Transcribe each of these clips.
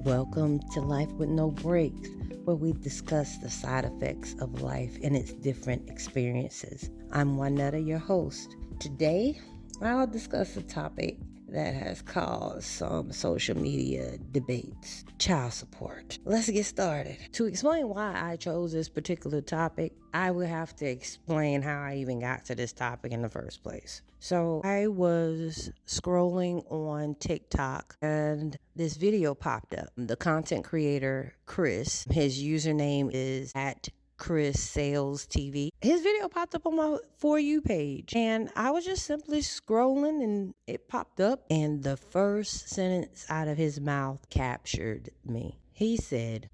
Welcome to Life with No Breaks, where we discuss the side effects of life and its different experiences. I'm Juanetta, your host. Today, I'll discuss a topic that has caused some social media debates: child support. Let's get started. To explain why I chose this particular topic, I will have to explain how I even got to this topic in the first place. So I was scrolling on TikTok and this video popped up. The content creator, Chris, his username is at Chris Sales TV. His video popped up on my For You page, and I was just simply scrolling and it popped up, and the first sentence out of his mouth captured me. He said,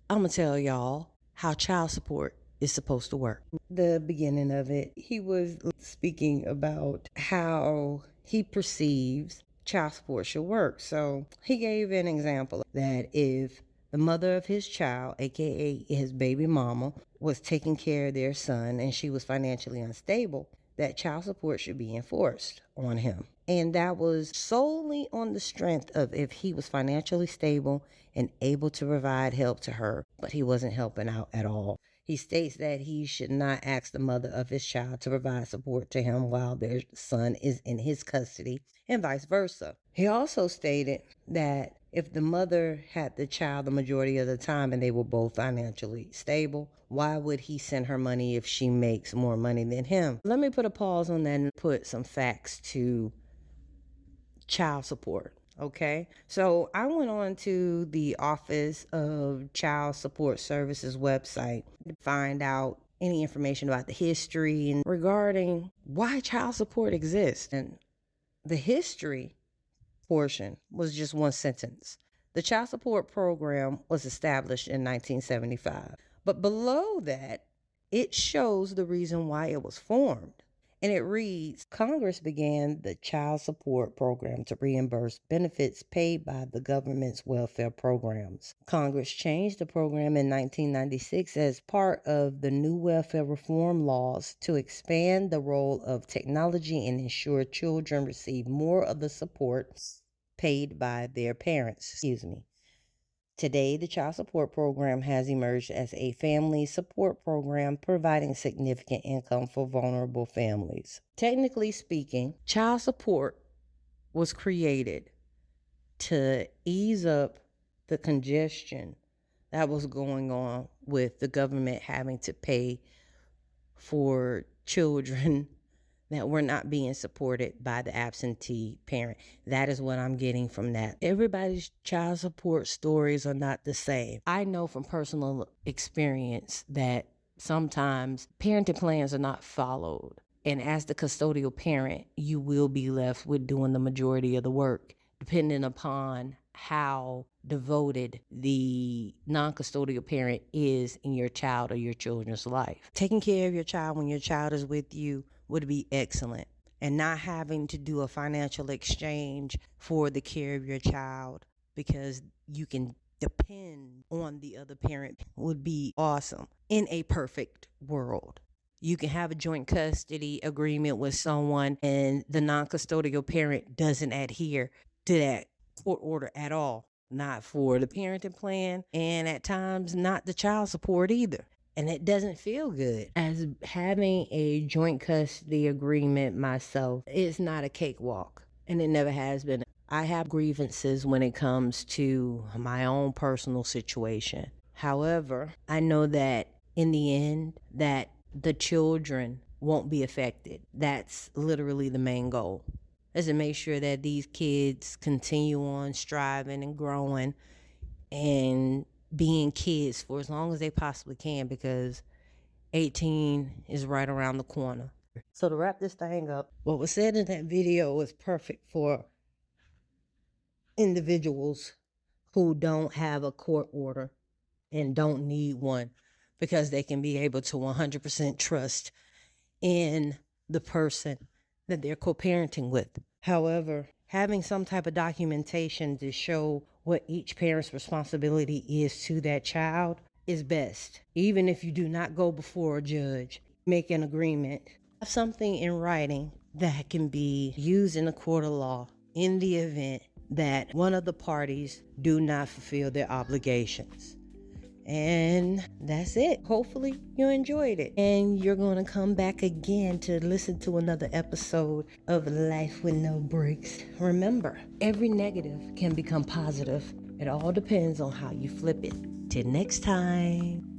"I'm gonna tell y'all how child support is supposed to work." The beginning of it, he was speaking about how he perceives child support should work. So he gave an example that if the mother of his child, aka his baby mama, was taking care of their son and she was financially unstable, that child support should be enforced on him. And that was solely on the strength of if he was financially stable and able to provide help to her, but he wasn't helping out at all. He states that he should not ask the mother of his child to provide support to him while their son is in his custody, and vice versa. He also stated that if the mother had the child the majority of the time and they were both financially stable, why would he send her money if she makes more money than him? Let me put a pause on that and put some facts to child support. Okay, so I went on to the Office of Child Support Services website to find out any information about the history and regarding why child support exists. And the history portion was just one sentence. The child support program was established in 1975. But below that, it shows the reason why it was formed. And it reads, Congress began the child support program to reimburse benefits paid by the government's welfare programs. Congress changed the program in 1996 as part of the new welfare reform laws to expand the role of technology and ensure children receive more of the support paid by their parents. Today, the child support program has emerged as a family support program providing significant income for vulnerable families. Technically speaking, child support was created to ease up the congestion that was going on with the government having to pay for children that were not being supported by the absentee parent. That is what I'm getting from that. Everybody's child support stories are not the same. I know from personal experience that sometimes parenting plans are not followed. And as the custodial parent, you will be left with doing the majority of the work, depending upon how devoted the non-custodial parent is in your child or your children's life. Taking care of your child when your child is with you would be excellent, and not having to do a financial exchange for the care of your child because you can depend on the other parent would be awesome. In a perfect world, you can have a joint custody agreement with someone and the non-custodial parent doesn't adhere to that court order at all, not for the parenting plan, and at times not the child support either. And it doesn't feel good. As having a joint custody agreement myself, it's not a cakewalk, and it never has been. I have grievances when it comes to my own personal situation. However, I know that in the end, that the children won't be affected. That's literally the main goal, is to make sure that these kids continue on striving and growing and being kids for as long as they possibly can, because 18 is right around the corner. So to wrap this thing up, what was said in that video was perfect for individuals who don't have a court order and don't need one, because they can be able to 100% trust in the person that they're co-parenting with. However, having some type of documentation to show what each parent's responsibility is to that child is best. Even if you do not go before a judge, make an agreement, have something in writing that can be used in a court of law in the event that one of the parties do not fulfill their obligations. And that's it. Hopefully you enjoyed it. And you're going to come back again to listen to another episode of Life with No Breaks. Remember, every negative can become positive. It all depends on how you flip it. Till next time.